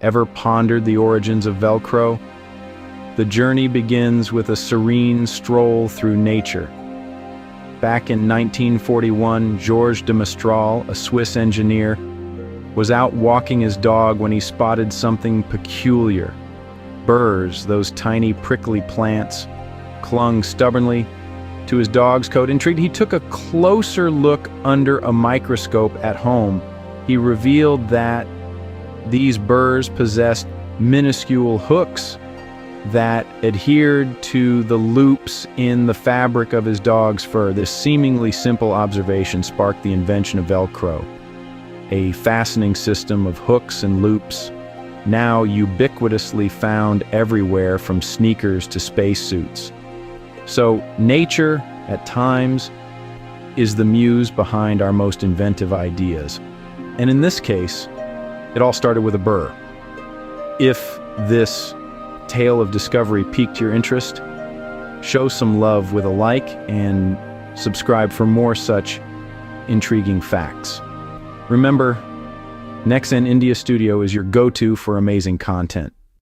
Ever pondered the origins of Velcro? The journey begins with a serene stroll through nature. Back in 1941, Georges de Mestral, a Swiss engineer, was out walking his dog when he spotted something peculiar. Burrs, those tiny prickly plants, clung stubbornly to his dog's coat. Intrigued, he took a closer look under a microscope at home. He revealed that these burrs possessed minuscule hooks that adhered to the loops in the fabric of his dog's fur. This seemingly simple observation sparked the invention of Velcro, a fastening system of hooks and loops, now ubiquitously found everywhere from sneakers to spacesuits. So nature, at times, is the muse behind our most inventive ideas. And in this case, it all started with a burr. If this tale of discovery piqued your interest, show some love with a like and subscribe for more such intriguing facts. Remember, Nexen India Studio is your go-to for amazing content.